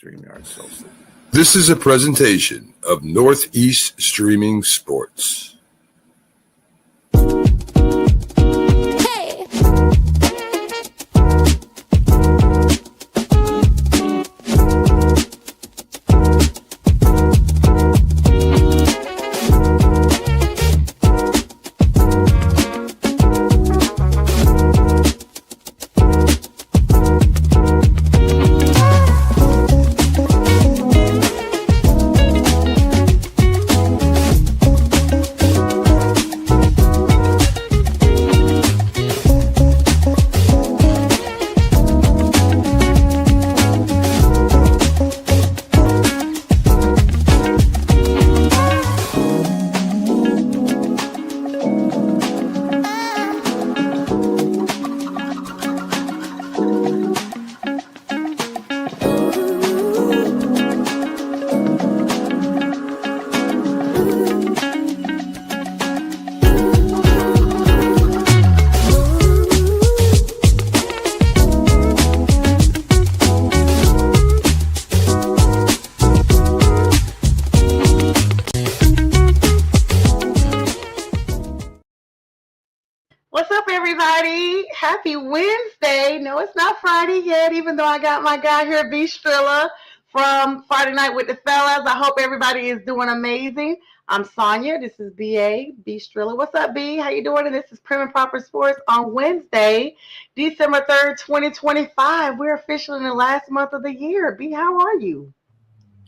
StreamYard Social. This is a presentation of Northeast Streaming Sports. Happy Wednesday. No, it's not Friday yet, even though I got my guy here, B. Strilla, from Friday Night with the Fellas. I hope everybody is doing amazing. I'm Sonja. This is B.A., B. Strilla. What's up, B? How you doing? And this is Prim and Proper Sports on Wednesday, December 3rd, 2025. We're officially in the last month of the year. B, how are you?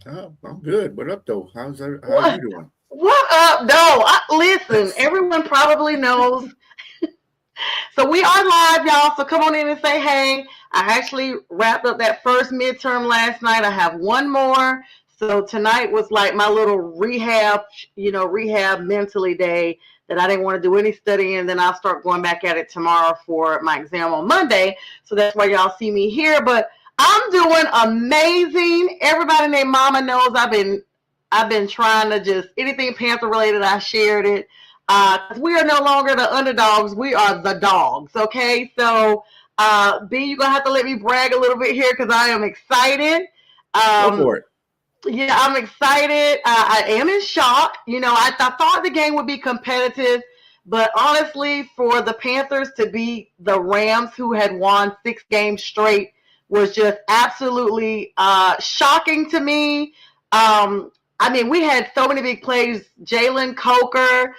Oh, I'm good. What up, though? How are you doing? What up, though? Listen, everyone probably knows. So we are live, y'all. So come on in and say hey. I actually wrapped up that first midterm last night. I have one more. So tonight was like my little rehab mentally day that I didn't want to do any studying. Then I'll start going back at it tomorrow for my exam on Monday. So that's why y'all see me here. But I'm doing amazing. Everybody named Mama knows I've been trying to just anything Panther related. I shared it. We are no longer the underdogs. We are the dogs, okay? So, B, you're going to have to let me brag a little bit here because I am excited. Go for it. Yeah, I'm excited. I am in shock. I thought the game would be competitive, but honestly, for the Panthers to beat the Rams, who had won 6 games straight, was just absolutely shocking to me. We had so many big plays. Jalen Coker,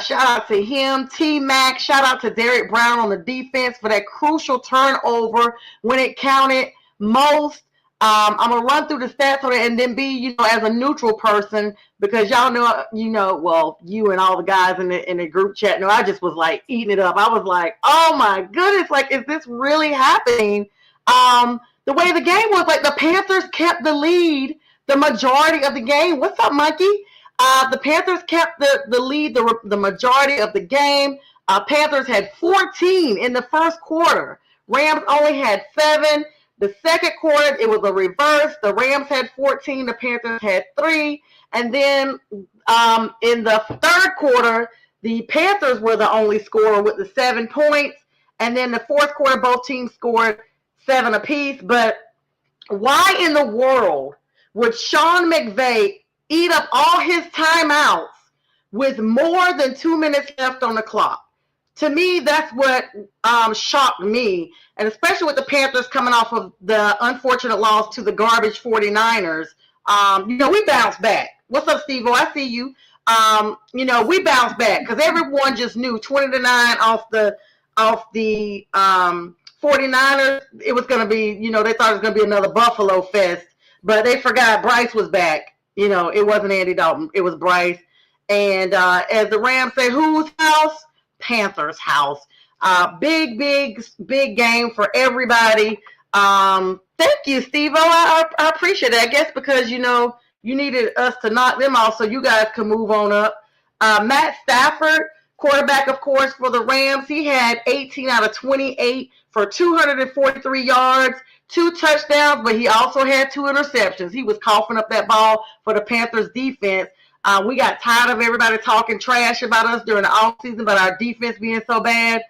shout out to him. T-Mac, shout out to Derek Brown on the defense for that crucial turnover when it counted most. I'm going to run through the stats on it and then be, as a neutral person, because y'all know, you and all the guys in the group chat know I just was like eating it up. I was like, oh my goodness, like, is this really happening? The way the game was, like, the Panthers kept the lead the majority of the game. What's up, Mikey? The Panthers kept the lead the majority of the game. Panthers had 14 in the first quarter. Rams only had 7. The second quarter, it was a reverse. The Rams had 14. The Panthers had 3. And then in the third quarter, the Panthers were the only scorer with the 7 points. And then the fourth quarter, both teams scored 7 apiece. But why in the world would Sean McVay eat up all his timeouts with more than 2 minutes left on the clock? To me, that's what shocked me, and especially with the Panthers coming off of the unfortunate loss to the garbage 49ers. We bounced back. What's up, Steve-O? I see you. We bounced back because everyone just knew 20-9 off the 49ers. It was going to be, they thought it was going to be another Buffalo fest, but they forgot Bryce was back. It wasn't Andy Dalton. It was Bryce. And as the Rams say, whose house? Panthers house. Big game for everybody. Thank you, Steve-O. I appreciate it. I guess because, you needed us to knock them off so you guys can move on up. Matt Stafford, quarterback, of course, for the Rams. He had 18 out of 28 for 243 yards, 2 touchdowns, but he also had 2 interceptions. He was coughing up that ball for the Panthers defense. We got tired of everybody talking trash about us during the offseason, about our defense being so bad.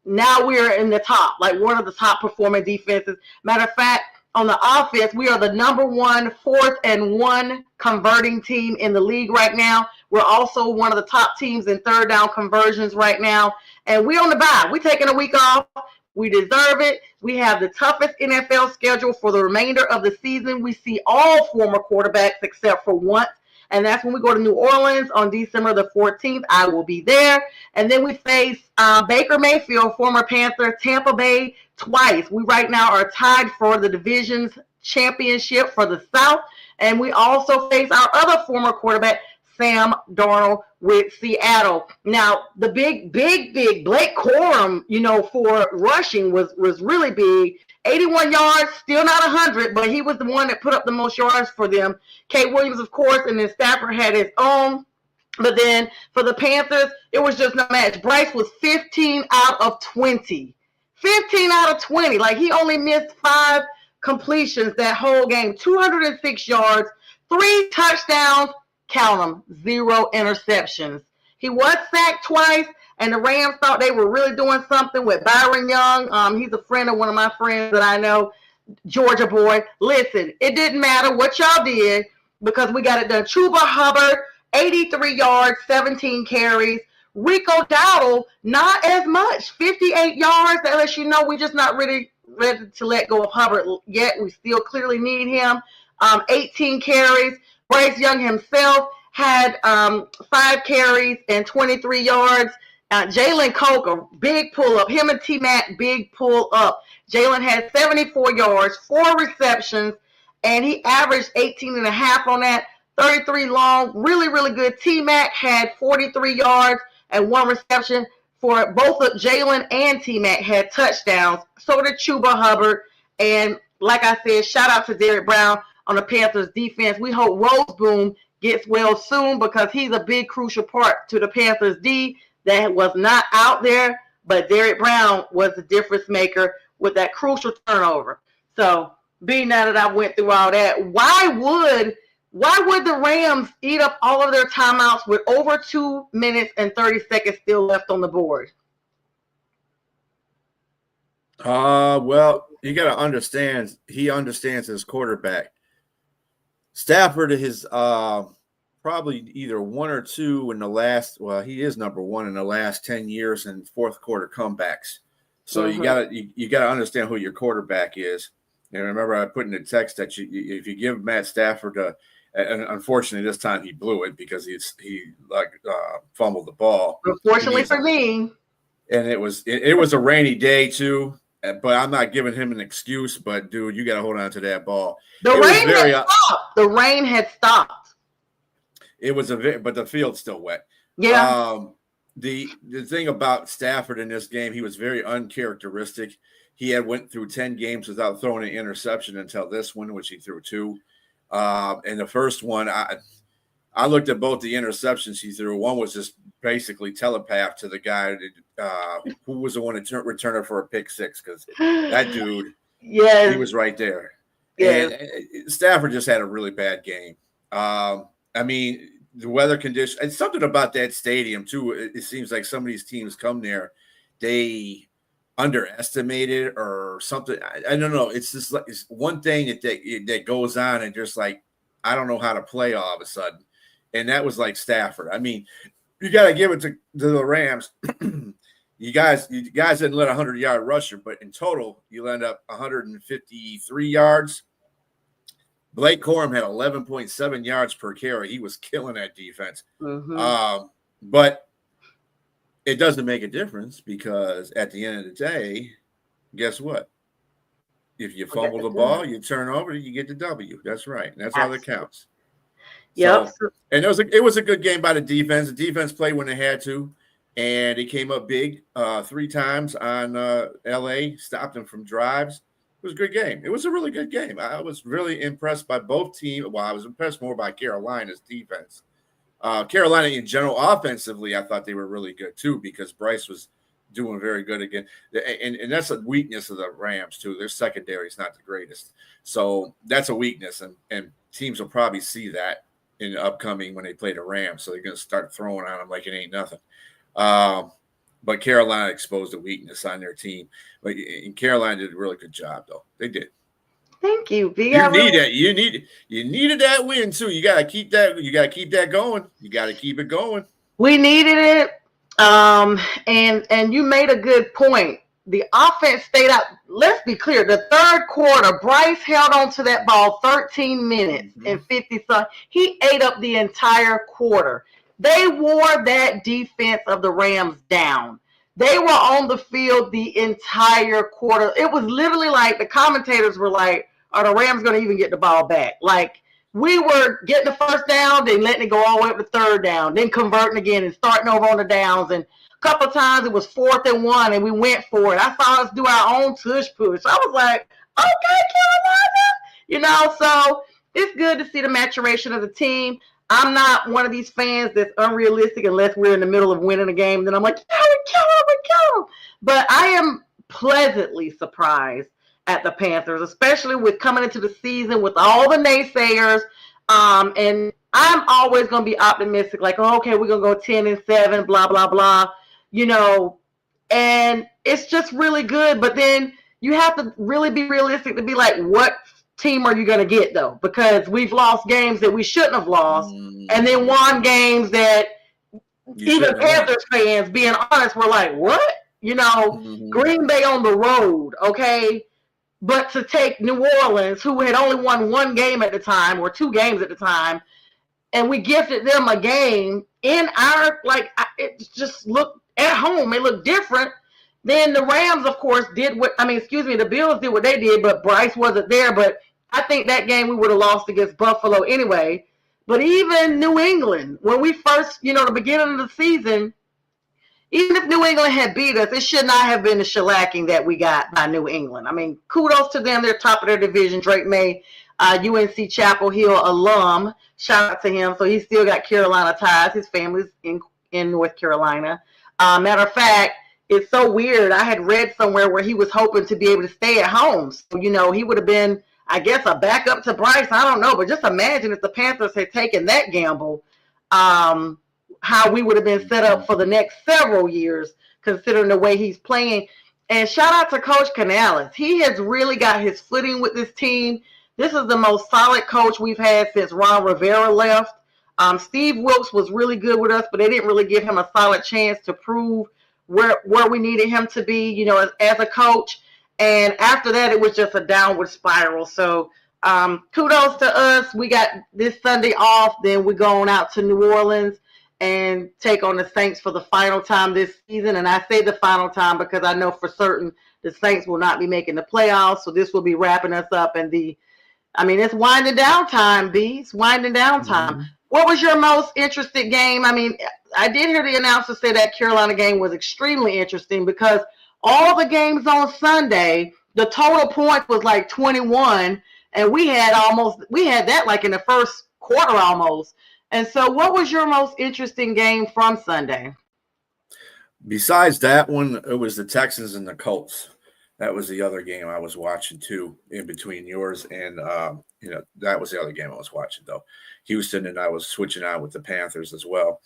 Now we're in the top, like one of the top performing defenses. Matter of fact, on the offense, we are the number one, 4th-and-1 converting team in the league right now. We're also one of the top teams in third down conversions right now. And we're on the bye. We're taking a week off. We deserve it. We have the toughest NFL schedule for the remainder of the season. We see all former quarterbacks except for once. And that's when we go to New Orleans on December the 14th. I will be there. And then we face Baker Mayfield, former Panther, Tampa Bay twice. We right now are tied for the division's championship for the South. And we also face our other former quarterback, Sam Darnold, with Seattle. Now, the big Blake Corum, for rushing was really big. 81 yards, still not 100, but he was the one that put up the most yards for them. Kate Williams, of course, and then Stafford had his own. But then for the Panthers, it was just no match. Bryce was 15 out of 20. 15 out of 20. Like, he only missed 5 completions that whole game. 206 yards, 3 touchdowns, count them, 0 interceptions. He was sacked twice, and the Rams thought they were really doing something with Byron Young. He's a friend of one of my friends that I know, Georgia boy. Listen, it didn't matter what y'all did because we got it done. Chuba Hubbard, 83 yards, 17 carries. Rico Dowdle, not as much, 58 yards. That lets you know we're just not really ready to let go of Hubbard yet. We still clearly need him. 18 carries. Bryce Young himself had 5 carries and 23 yards. Jalen Coker, big pull-up. Him and T-Mac, big pull-up. Jalen had 74 yards, 4 receptions, and he averaged 18.5 on that. 33 long, really, really good. T-Mac had 43 yards and 1 reception. For both of Jalen and T-Mac had touchdowns. So did Chuba Hubbard. And like I said, shout out to Derrick Brown on the Panthers defense. We hope Roseboom gets well soon because he's a big crucial part to the Panthers D that was not out there, but Derrick Brown was the difference maker with that crucial turnover. So being that I went through all that, why would the Rams eat up all of their timeouts with over 2 minutes and 30 seconds still left on the board? Well, you got to understand, he understands his quarterback. Stafford is probably either 1 or 2 in the last, well, he is number 1 in the last 10 years in fourth quarter comebacks. So you gotta understand who your quarterback is. And remember, I put in the text that if you give Matt Stafford and unfortunately this time he blew it because he fumbled the ball. Unfortunately for me. And it was a rainy day too. But I'm not giving him an excuse. But dude, you got to hold on to that ball. The rain had stopped. It was but the field's still wet. Yeah. The thing about Stafford in this game, he was very uncharacteristic. He had went through 10 games without throwing an interception until this one, which he threw 2. And the first one, I looked at both the interceptions he threw. One was just basically telepath to the guy who was the one to return it for a pick 6 because that dude, he was right there. Yeah. And Stafford just had a really bad game. I mean, the weather condition, and something about that stadium too. It seems like some of these teams come there, they underestimated or something. I don't know. It's just like it's one thing that goes on and just like I don't know how to play all of a sudden, and that was like Stafford. I mean, you got to give it to the Rams. you guys didn't let a 100-yard rusher, but in total you end up 153 yards. Blake Corum had 11.7 yards per carry. He was killing that defense. Mm-hmm. But it doesn't make a difference because at the end of the day, guess what? If you fumble the ball, you turn over, you get the W. That's right. That's all that counts. Yep. So, and it was a good game by the defense. The defense played when they had to, and it came up big 3 times on LA, stopped them from drives. It was a good game. It was a really good game. I was really impressed by both teams. Well, I was impressed more by Carolina's defense. Carolina in general, offensively, I thought they were really good too because Bryce was doing very good again. And that's a weakness of the Rams too. Their secondary is not the greatest. So that's a weakness. And teams will probably see that in the upcoming when they play the Rams. So they're going to start throwing on them like it ain't nothing. But Carolina exposed a weakness on their team. But Carolina did a really good job, though. They did. Thank you, B. You need it. You needed that win too. You gotta keep that. You gotta keep that going. You gotta keep it going. We needed it. And you made a good point. The offense stayed out. Let's be clear. The third quarter, Bryce held on to that ball 13 minutes and 50 some. He ate up the entire quarter. They wore that defense of the Rams down. They were on the field the entire quarter. It was literally like the commentators were like, are the Rams going to even get the ball back? Like, we were getting the first down, then letting it go all the way up to third down, then converting again and starting over on the downs. And a couple of times it was 4th and 1, and we went for it. I saw us do our own tush push. I was like, okay, Carolina. So it's good to see the maturation of the team. I'm not one of these fans that's unrealistic unless we're in the middle of winning a game. Then I'm like, yeah, we kill them. But I am pleasantly surprised at the Panthers, especially with coming into the season with all the naysayers. And I'm always going to be optimistic, like, oh, okay, we're going to go 10-7, blah, blah, blah, and it's just really good. But then you have to really be realistic to be like, what team are you going to get, though? Because we've lost games that we shouldn't have lost, and then won games that even Panthers fans, being honest, were like, what? Green Bay on the road, okay? But to take New Orleans, who had only won 1 game at the time, or 2 games at the time, and we gifted them a game in our, it just looked at home. It looked different. Then the Rams, of course, the Bills did what they did, but Bryce wasn't there. But I think that game we would have lost against Buffalo anyway. But even New England, when we first, the beginning of the season, even if New England had beat us, it should not have been the shellacking that we got by New England. I mean, kudos to them. They're top of their division. Drake May, UNC Chapel Hill alum. Shout out to him. So he's still got Carolina ties. His family's in North Carolina. Matter of fact, it's so weird. I had read somewhere where he was hoping to be able to stay at home. So, he would have been, I guess, a backup to Bryce. I don't know. But just imagine if the Panthers had taken that gamble. How we would have been set up for the next several years, considering the way he's playing. And shout out to Coach Canales. He has really got his footing with this team. This is the most solid coach we've had since Ron Rivera left. Steve Wilkes was really good with us, but they didn't really give him a solid chance to prove where we needed him to be, as a coach. And after that, it was just a downward spiral. So kudos to us. We got this Sunday off. Then we're going out to New Orleans and take on the Saints for the final time this season. And I say the final time because I know for certain the Saints will not be making the playoffs. So this will be wrapping us up. And it's winding down time, B. It's winding down time. Mm-hmm. What was your most interesting game? I mean, I did hear the announcer say that Carolina game was extremely interesting because all the games on Sunday, the total point was like 21. And we had that like in the first quarter almost. And so what was your most interesting game from Sunday? Besides that one, it was the Texans and the Colts. That was the other game I was watching too, in between yours and that was the other game I was watching though. Houston, and I was switching out with the Panthers as well.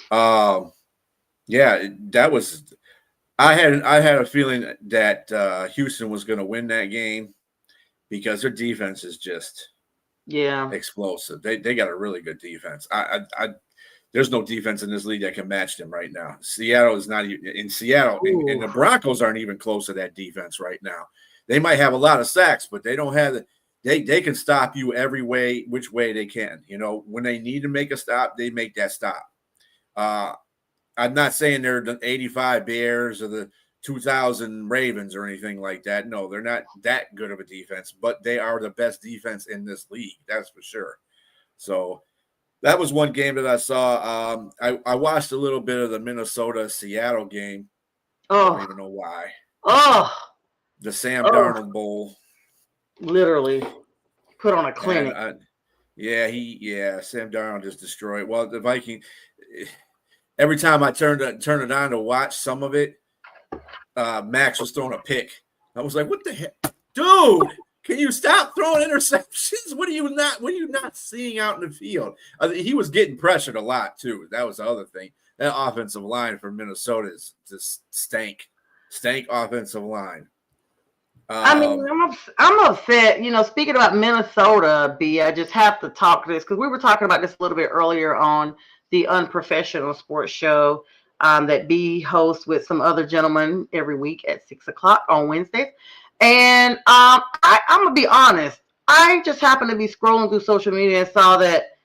That was. I had a feeling that Houston was going to win that game because their defense is just explosive. They got a really good defense. There's no defense in this league that can match them right now. Seattle is not even in Seattle, and the Broncos aren't even close to that defense right now. They might have a lot of sacks, but they don't have they can stop you every way, which way they can. When they need to make a stop, they make that stop. I'm not saying they're the 85 Bears or the 2000 Ravens or anything like that. No, they're not that good of a defense, but they are the best defense in this league. That's for sure. So that was one game that I saw. I watched a little bit of the Minnesota-Seattle game. I don't even know why. The Sam Darnold Bowl. Literally put on a clinic. Sam Darnold just destroyed. Well, the Viking. Every time I turn it on to watch some of it, Max was throwing a pick. I was like, "What the heck, dude? Can you stop throwing interceptions? What are you not seeing out in the field?" He was getting pressured a lot too. That was the other thing. That offensive line for Minnesota is just stank offensive line. I mean, I'm upset. Speaking about Minnesota, B, I just have to talk this because we were talking about this a little bit earlier on the Unprofessional Sports Show that B hosts with some other gentlemen every week at 6 o'clock on Wednesdays. And I'm gonna be honest. I just happened to be scrolling through social media and saw that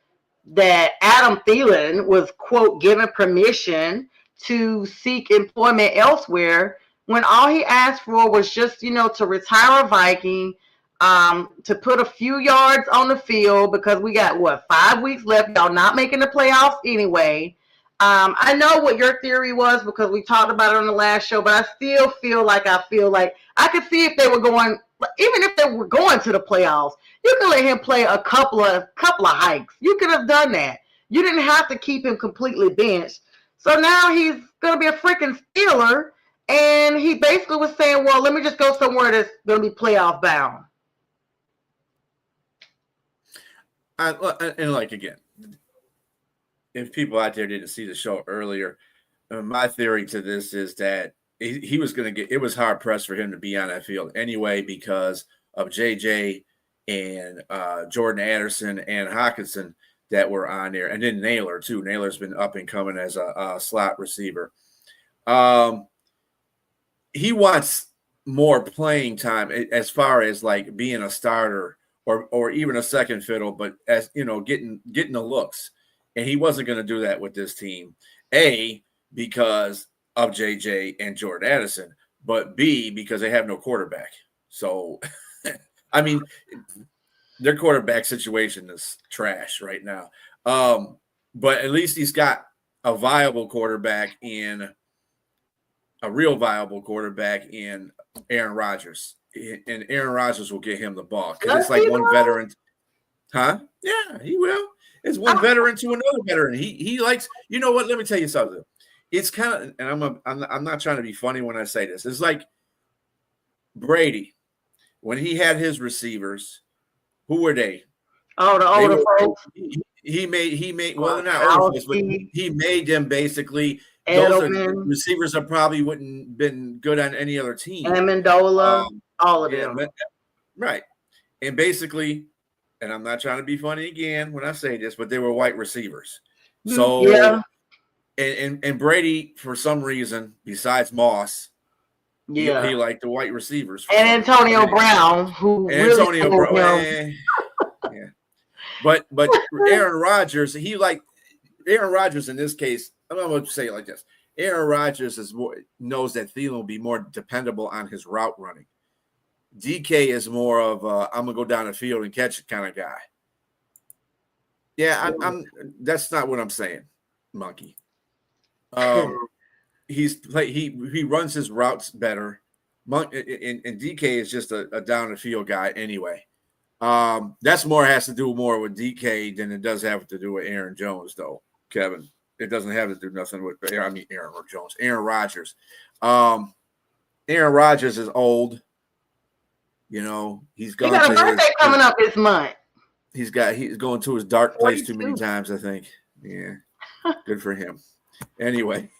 Adam Thielen was, quote, given permission to seek employment elsewhere when all he asked for was just, to retire a Viking, to put a few yards on the field because we got, 5 weeks left. Y'all not making the playoffs anyway. I know what your theory was because we talked about it on the last show, but I still feel like I could see if they were going, even if they were going to the playoffs, you could let him play a couple of hikes. You could have done that. You didn't have to keep him completely benched. So now he's going to be a freaking Steeler, and he basically was saying, well, let me just go somewhere that's going to be playoff bound. And again, if people out there didn't see the show earlier, my theory to this is that he was going to it was hard pressed for him to be on that field anyway because of JJ and Jordan Anderson and Hawkinson that were on there. And then Naylor too. Naylor's been up and coming as a slot receiver. He wants more playing time as far as like being a starter or even a second fiddle, but as getting the looks. And he wasn't going to do that with this team. A, because of JJ and Jordan Addison, but B, because they have no quarterback. So, I mean, their quarterback situation is trash right now. But at least he's got a real viable quarterback in Aaron Rodgers. And Aaron Rodgers will get him the ball because it's like one veteran. Huh? Yeah, he will. It's one veteran to another veteran. He likes, you know what? Let me tell you something. It's kind of, and I'm not trying to be funny when I say this. It's like Brady when he had his receivers. Who were they? Oh, the older folks. He made well, not older folks, but he made them basically. Those receivers that probably wouldn't been good on any other team. Amendola, all of them. Right, and basically. And I'm not trying to be funny again when I say this, but they were white receivers. So, yeah. And Brady, for some reason, besides Moss, he liked the white receivers. And Antonio Brown, yeah. But Aaron Rodgers, Aaron Rodgers in this case, I'm going to say it like this. Aaron Rodgers knows that Thielen will be more dependable on his route running. DK is more of I'm gonna go down the field and catch it kind of guy. Yeah, I'm. That's not what I'm saying, Monkey. He runs his routes better. And DK is just a down the field guy anyway. That's has to do more with DK than it does have to do with Aaron Jones, though, Kevin. It doesn't have to do nothing with Aaron Jones. Aaron Rodgers. Aaron Rodgers is old. He's gone. He got a birthday coming up this month. He's going to his dark place 42. Too many times, I think. Yeah, good for him. Anyway,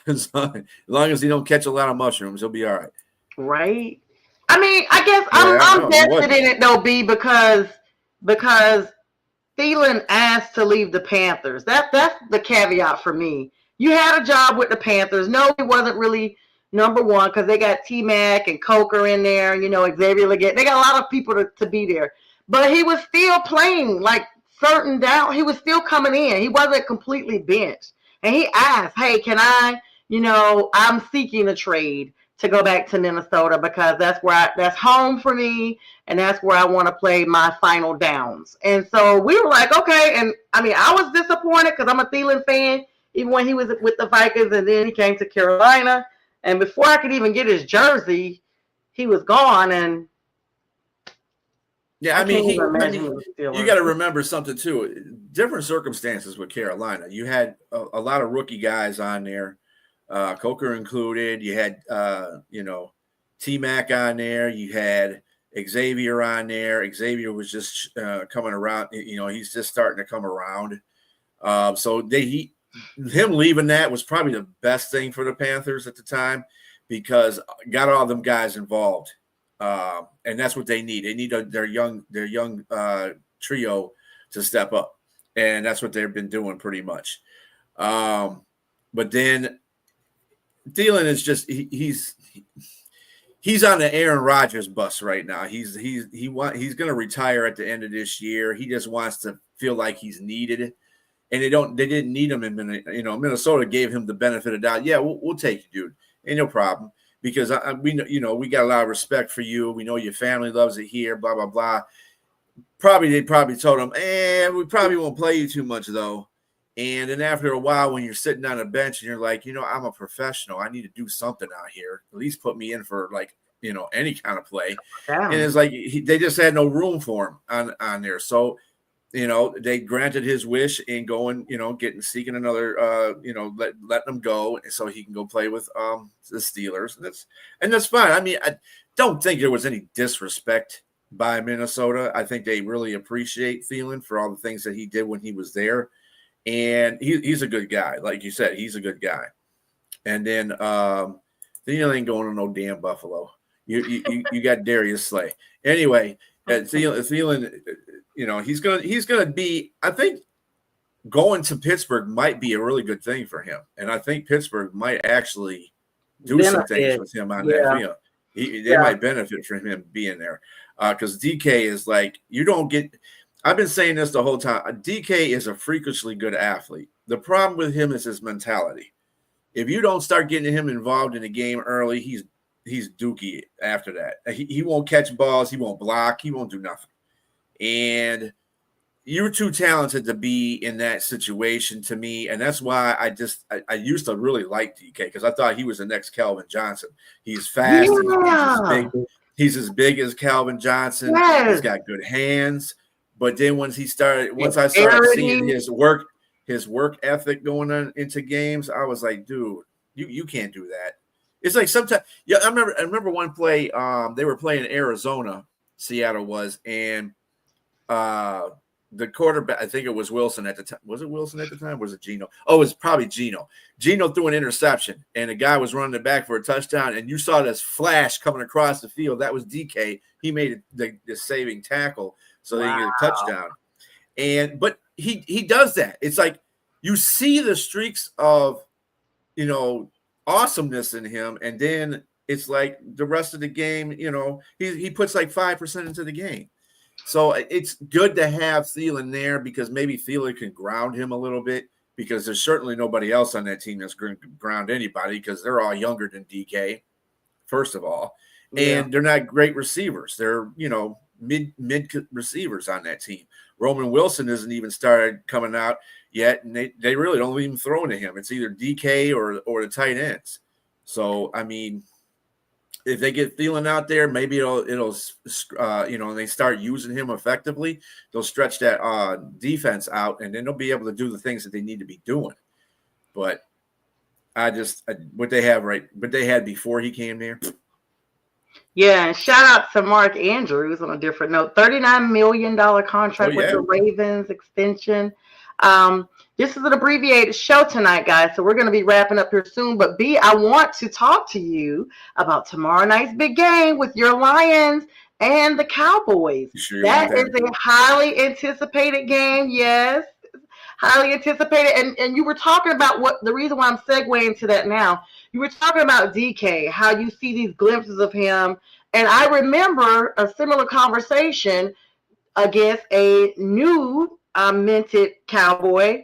as long as he don't catch a lot of mushrooms, he'll be all right. Right. I mean, I guess I'm vested in it though, B, because Thielen asked to leave the Panthers. That's the caveat for me. You had a job with the Panthers. No, it wasn't really number one, because they got T-Mac and Coker in there, Xavier Leggett. They got a lot of people to be there. But he was still playing like certain down. He was still coming in. He wasn't completely benched. And he asked, hey, can I, I'm seeking a trade to go back to Minnesota because that's home for me. And that's where I want to play my final downs. And so we were like, okay. And I mean, I was disappointed because I'm a Thielen fan, even when he was with the Vikings and then he came to Carolina. And before I could even get his jersey, he was gone. And yeah, I mean, you got to remember something too. Different circumstances with Carolina. You had a lot of rookie guys on there, Coker included. You had T-Mac on there. You had Xavier on there. Xavier was just coming around. He's just starting to come around. So him leaving that was probably the best thing for the Panthers at the time because got all them guys involved. And that's what they need. They need their young trio to step up, and that's what they've been doing pretty much. But then Thielen is just he's on the Aaron Rodgers bus right now. He's going to retire at the end of this year. He just wants to feel like he's needed, and they didn't need him in Minnesota gave him the benefit of doubt. Yeah, we'll take you, dude. Ain't no problem, because we got a lot of respect for you. We know your family loves it here. Blah blah blah. They probably told him, we probably won't play you too much though. And then after a while, when you're sitting on a bench and you're like, I'm a professional, I need to do something out here. At least put me in for any kind of play. Yeah. And it's like they just had no room for him on there. So, they granted his wish and going, seeking another, letting him go so he can go play with the Steelers. And that's fine. I mean, I don't think there was any disrespect by Minnesota. I think they really appreciate Thielen for all the things that he did when he was there. And he's a good guy. Like you said, he's a good guy. And then Thielen ain't going to no damn Buffalo. You got Darius Slay. Anyway, Thielen, he's gonna be, I think going to Pittsburgh might be a really good thing for him. And I think Pittsburgh might actually do some things with him on that field. They might benefit from him being there. Because DK is like, I've been saying this the whole time. DK is a freakishly good athlete. The problem with him is his mentality. If you don't start getting him involved in the game early, he's dookie after that. He won't catch balls. He won't block. He won't do nothing. And you're too talented to be in that situation to me. And that's why I used to really like DK, because I thought he was the next Calvin Johnson. He's fast. Yeah. He's as big as Calvin Johnson. Yes. He's got good hands. But then once I started seeing his work ethic going on into games, I was like, dude, you can't do that. It's like sometimes, I remember one play, they were playing in Arizona, Seattle was, and the quarterback, I think it was Wilson at the time. Was it Wilson at the time? Or was it Geno? Oh, it was probably Geno. Geno threw an interception, and the guy was running it back for a touchdown, and you saw this flash coming across the field. That was DK. He made the saving tackle. So they get a touchdown. But he does that. It's like you see the streaks of, awesomeness in him. And then it's like the rest of the game, he puts like 5% into the game. So it's good to have Thielen there, because maybe Thielen can ground him a little bit, because there's certainly nobody else on that team that's going to ground anybody, because they're all younger than DK, first of all. And they're not great receivers. They're, mid receivers on that team. Roman Wilson isn't even started coming out yet, and they really don't even throw to him. It's either DK or the tight ends. So I mean, if they get Thielen out there, maybe it'll and they start using him effectively, they'll stretch that defense out, and then they'll be able to do the things that they need to be doing. But what they had before he came there. Yeah, and shout out to Mark Andrews on a different note. $39 million contract with the Ravens extension. This is an abbreviated show tonight, guys, so we're going to be wrapping up here soon. But B, I want to talk to you about tomorrow night's big game with your Lions and the Cowboys. Sure, that is a highly anticipated game, yes. Highly anticipated. And you were talking about the reason why I'm segueing to that now. You were talking about DK, how you see these glimpses of him. And I remember a similar conversation against a new minted Cowboy,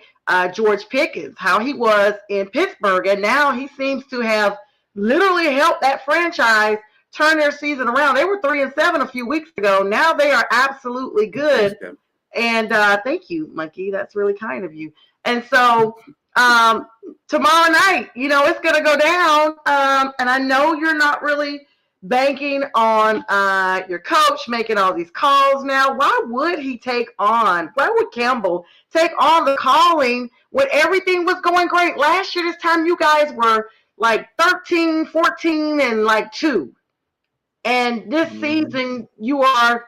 George Pickens, how he was in Pittsburgh. And now he seems to have literally helped that franchise turn their season around. They were 3-7 a few weeks ago. Now they are absolutely good. And thank you, Mikey. That's really kind of you. And so tomorrow night, it's going to go down. And I know you're not really banking on your coach making all these calls now. Why would Campbell take on the calling when everything was going great? Last year, this time, you guys were like 13, 14, and 2. And this season, you are,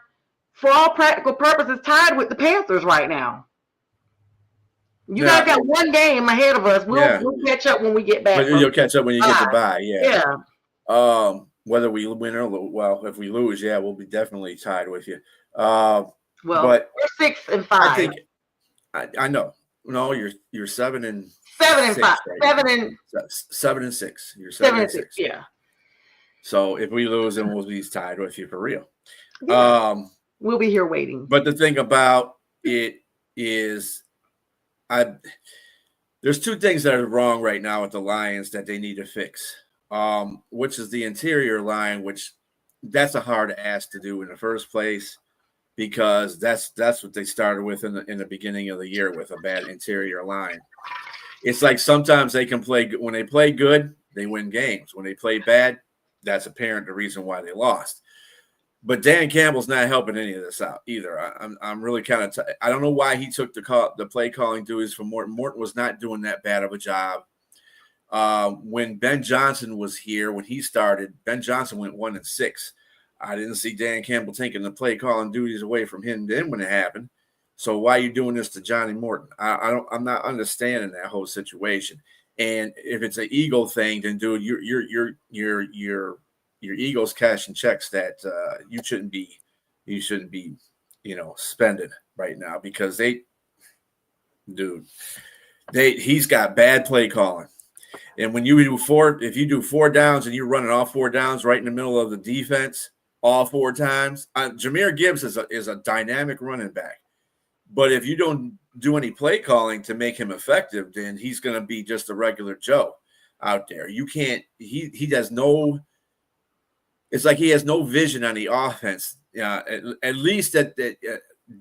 for all practical purposes, tied with the Panthers right now. You guys got one game ahead of us. We'll catch up when we get back. You'll catch up when you get the bye. Yeah. whether we win or lose. Well, if we lose, yeah, we'll be definitely tied with you. Well, But we're 6-5. I think I know. No, you're 7-6 7-5. right now. 7-6. You're 7-6. 7-6. Yeah. So if we lose, then we'll be tied with you for real. Yeah. We'll be here waiting. But the thing about it is, there's two things that are wrong right now with the Lions that they need to fix. Which is the interior line, which that's a hard ask to do in the first place, because that's what they started with in the beginning of the year, with a bad interior line. It's like sometimes they can play, when they play good, they win games. When they play bad, that's apparent the reason why they lost. But Dan Campbell's not helping any of this out either. I'm really kind of I don't know why he took the play calling duties from Morton. Morton was not doing that bad of a job. When Ben Johnson was here, when he started, Ben Johnson went 1-6. I didn't see Dan Campbell taking the play calling duties away from him then when it happened. So why are you doing this to Johnny Morton? I'm not understanding that whole situation. And if it's an ego thing, then dude, your ego's cashing checks that you shouldn't be spending right now, because he's got bad play calling. And when you do if you do 4 downs and you're running all 4 downs right in the middle of the defense all 4 times, Jahmyr Gibbs is a dynamic running back. But if you don't do any play calling to make him effective, then he's going to be just a regular Joe out there. You can't. He does no. It's like he has no vision on the offense. At least that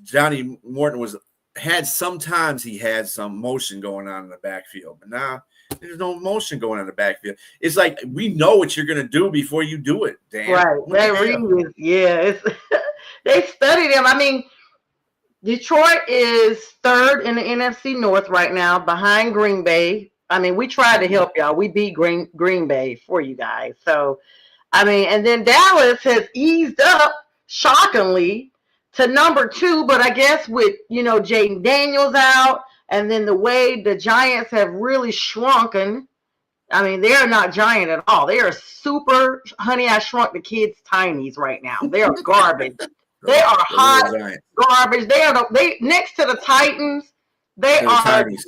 Johnny Morton sometimes he had some motion going on in the backfield, but now there's no motion going on in the backfield. It's like we know what you're going to do before you do it, Dan. Right. They studied him. I mean, Detroit is 3rd in the NFC North right now, behind Green Bay. I mean, we tried to help y'all. We beat Green Bay for you guys. So, I mean, and then Dallas has eased up shockingly to number 2, but I guess with, Jaden Daniels out, and then the way the Giants have really shrunken. I mean, they are not giant at all. They are super, honey, I shrunk the kids' tinies right now. They are garbage. They are hot garbage. They next to the Titans. They're the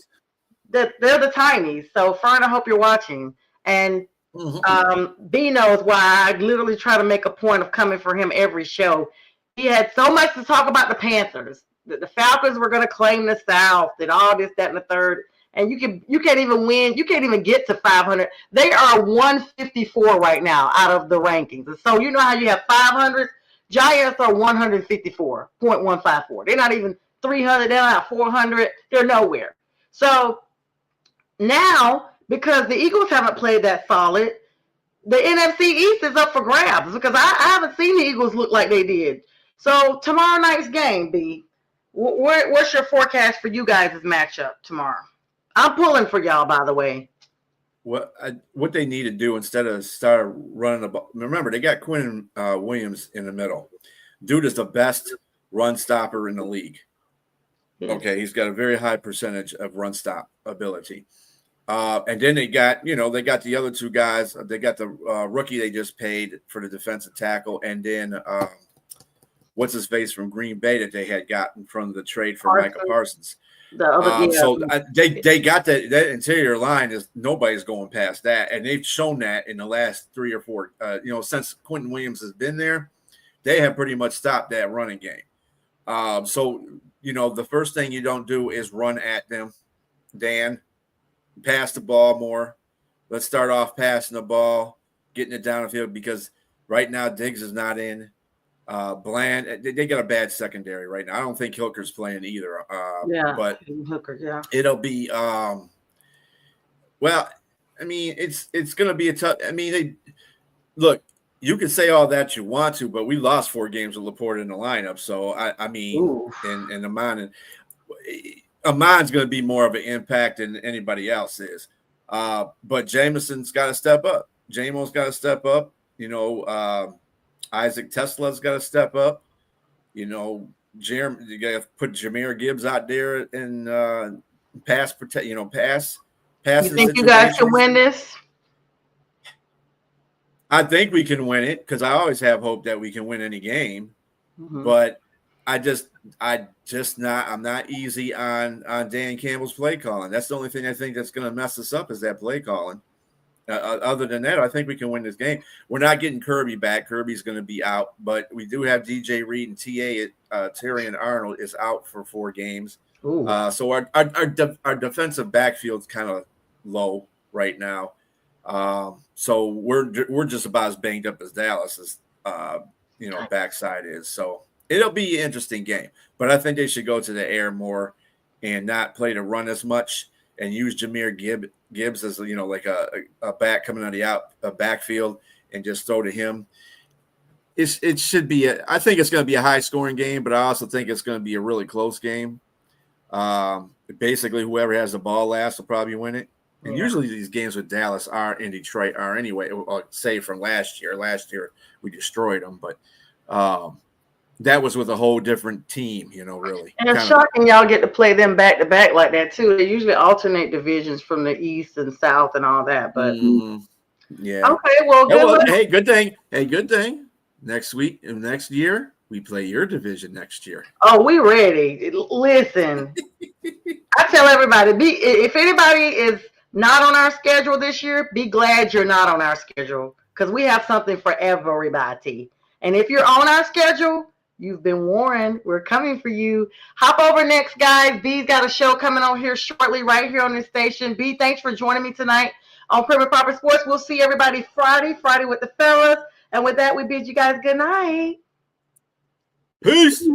tinies. So, Fern, I hope you're watching. And B knows why I literally try to make a point of coming for him every show. He had so much to talk about the Panthers. The Falcons were going to claim the South, and all this, that, and the third. And you can't even win. You can't even get to 500. They are 154 right now out of the rankings. And so you know how you have 500. Giants are 154.154. They're not even 300. They're not 400. They're nowhere. So now, because the Eagles haven't played that solid, the NFC East is up for grabs, because I haven't seen the Eagles look like they did. So tomorrow night's game, B, what's your forecast for you guys' matchup tomorrow? I'm pulling for y'all, by the way. What they need to do instead of start running the ball. Remember, they got Quinn Williams in the middle. Dude is the best run stopper in the league. Yeah. Okay, he's got a very high percentage of run stop ability. And then they got the other 2 guys. They got the rookie they just paid for the defensive tackle, and then what's his face from Green Bay that they had gotten from the trade for Micah Parsons. So they got that interior line is nobody's going past that, and they've shown that in the last 3 or 4. Since Quentin Williams has been there, they have pretty much stopped that running game. So the first thing you don't do is run at them, Dan. Pass the ball more. Let's start off passing the ball, getting it down the field, because right now Diggs is not in. Bland, they got a bad secondary right now. I don't think Hooker's playing either. But Hooker, yeah. It'll be well, I mean, it's going to be a tough. I mean, look, you can say all that you want to, but we lost 4 games with Laporte in the lineup. So I mean, and Amon's going to be more of an impact than anybody else is. But Jameson's got to step up. Jamo's got to step up. Isaac Tesla's got to step up. Jeremy, you got to put Jahmyr Gibbs out there and pass protect. Pass. You think you guys can win this? I think we can win it because I always have hope that we can win any game. Mm-hmm. But I'm not easy on Dan Campbell's play calling. That's the only thing I think that's going to mess us up is that play calling. Other than that, I think we can win this game. We're not getting Kirby back. Kirby's going to be out, but we do have DJ Reed and Terry and Arnold is out for 4 games. So our defensive backfield's kind of low right now. So we're just about as banged up as Dallas's backside is. So it'll be an interesting game. But I think they should go to the air more and not play the run as much and use Jahmyr Gibbs as like a back coming out of the backfield and just throw to him. It should be I think it's going to be a high scoring game, but I also think it's going to be a really close game. Basically, whoever has the ball last will probably win it. And usually these games with Dallas in Detroit are anyway, say from last year. Last year we destroyed them, but that was with a whole different team, really. And it's shocking y'all get to play them back to back like that too. They usually alternate divisions from the East and South and all that. But yeah. Okay, well, good. Hey, good thing. Hey, good thing. Next year, we play your division next year. Oh, we ready. Listen, I tell everybody, if anybody is not on our schedule this year, be glad you're not on our schedule because we have something for everybody. And if you're on our schedule, you've been warned. We're coming for you. Hop over next, guys. B's got a show coming on here shortly right here on this station. B, thanks for joining me tonight on Prim and Proper Sports. We'll see everybody Friday with the fellas. And with that, we bid you guys good night. Peace.